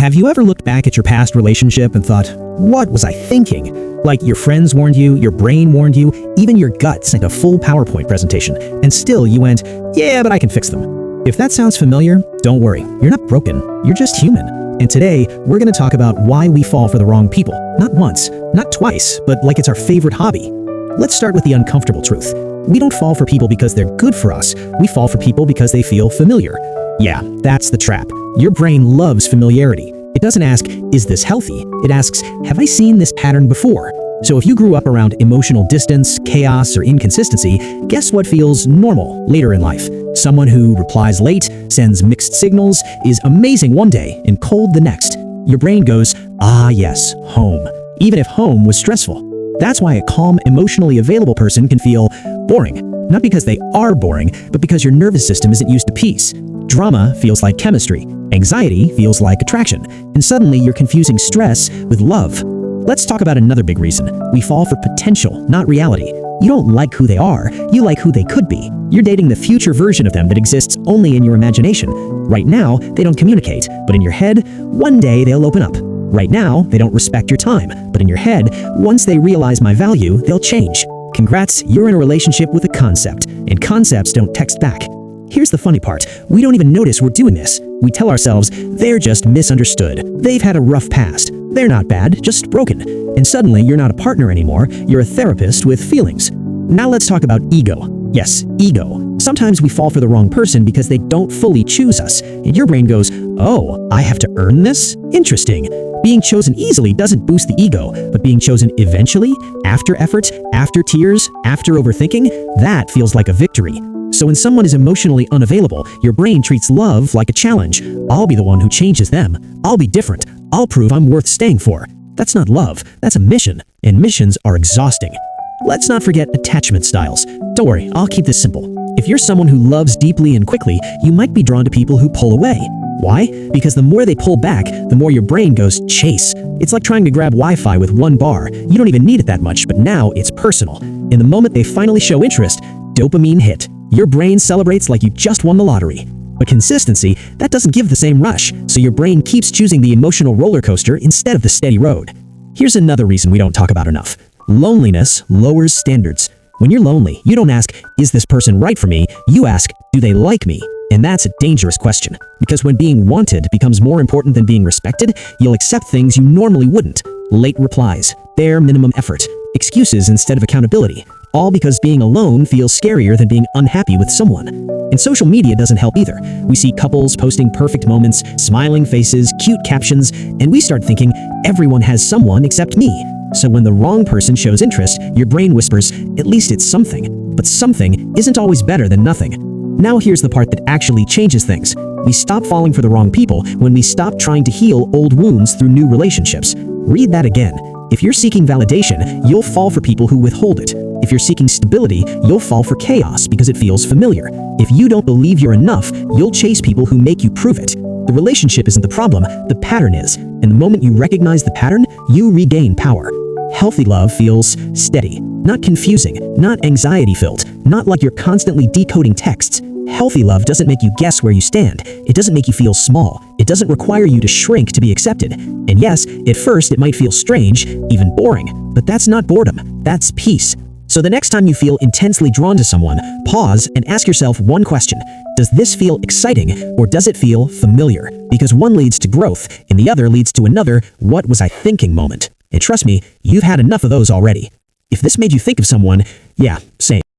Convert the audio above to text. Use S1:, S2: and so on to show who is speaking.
S1: Have you ever looked back at your past relationship and thought, what was I thinking? Like your friends warned you, your brain warned you, even your gut sent a full PowerPoint presentation, and still you went, yeah, but I can fix them. If that sounds familiar, don't worry, you're not broken, you're just human. And today, we're going to talk about why we fall for the wrong people. Not once, not twice, but like it's our favorite hobby. Let's start with the uncomfortable truth. We don't fall for people because they're good for us, we fall for people because they feel familiar. Yeah, that's the trap. Your brain loves familiarity. It doesn't ask, is this healthy? It asks, have I seen this pattern before? So if you grew up around emotional distance, chaos, or inconsistency, guess what feels normal later in life? Someone who replies late, sends mixed signals, is amazing one day and cold the next. Your brain goes, ah yes, home, even if home was stressful. That's why a calm, emotionally available person can feel boring. Not because they are boring, but because your nervous system isn't used to peace. Drama feels like chemistry, anxiety feels like attraction, and suddenly you're confusing stress with love. Let's talk about another big reason. We fall for potential, not reality. You don't like who they are, you like who they could be. You're dating the future version of them that exists only in your imagination. Right now, they don't communicate, but in your head, one day they'll open up. Right now, they don't respect your time, but in your head, once they realize my value, they'll change. Congrats, you're in a relationship with a concept, and concepts don't text back. Here's the funny part, we don't even notice we're doing this. We tell ourselves, they're just misunderstood. They've had a rough past. They're not bad, just broken. And suddenly, you're not a partner anymore, you're a therapist with feelings. Now let's talk about ego. Yes, ego. Sometimes we fall for the wrong person because they don't fully choose us, and your brain goes, oh, I have to earn this? Interesting. Being chosen easily doesn't boost the ego, but being chosen eventually, after effort, after tears, after overthinking, that feels like a victory. So when someone is emotionally unavailable, your brain treats love like a challenge. I'll be the one who changes them. I'll be different. I'll prove I'm worth staying for. That's not love, that's a mission, and missions are exhausting. Let's not forget attachment styles. Don't worry, I'll keep this simple. If you're someone who loves deeply and quickly, you might be drawn to people who pull away. Why? Because the more they pull back, the more your brain goes chase. It's like trying to grab Wi-Fi with one bar. You don't even need it that much, but now it's personal. In the moment they finally show interest, dopamine hit. Your brain celebrates like you just won the lottery. But consistency, that doesn't give the same rush, so your brain keeps choosing the emotional roller coaster instead of the steady road. Here's another reason we don't talk about enough. Loneliness lowers standards. When you're lonely, you don't ask, is this person right for me? You ask, do they like me? And that's a dangerous question, because when being wanted becomes more important than being respected, you'll accept things you normally wouldn't. Late replies, bare minimum effort, excuses instead of accountability. All because being alone feels scarier than being unhappy with someone. And social media doesn't help either. We see couples posting perfect moments, smiling faces, cute captions, and we start thinking, everyone has someone except me. So when the wrong person shows interest, your brain whispers, at least it's something. But something isn't always better than nothing. Now here's the part that actually changes things. We stop falling for the wrong people when we stop trying to heal old wounds through new relationships. Read that again. If you're seeking validation, you'll fall for people who withhold it. If you're seeking stability, you'll fall for chaos because it feels familiar. If you don't believe you're enough, you'll chase people who make you prove it. The relationship isn't the problem, the pattern is. And the moment you recognize the pattern, you regain power. Healthy love feels steady, not confusing, not anxiety-filled, not like you're constantly decoding texts. Healthy love doesn't make you guess where you stand. It doesn't make you feel small. It doesn't require you to shrink to be accepted. And yes, at first it might feel strange, even boring, but that's not boredom, that's peace. So the next time you feel intensely drawn to someone, pause and ask yourself one question. Does this feel exciting or does it feel familiar? Because one leads to growth and the other leads to another what was I thinking moment. And trust me, you've had enough of those already. If this made you think of someone, yeah, same.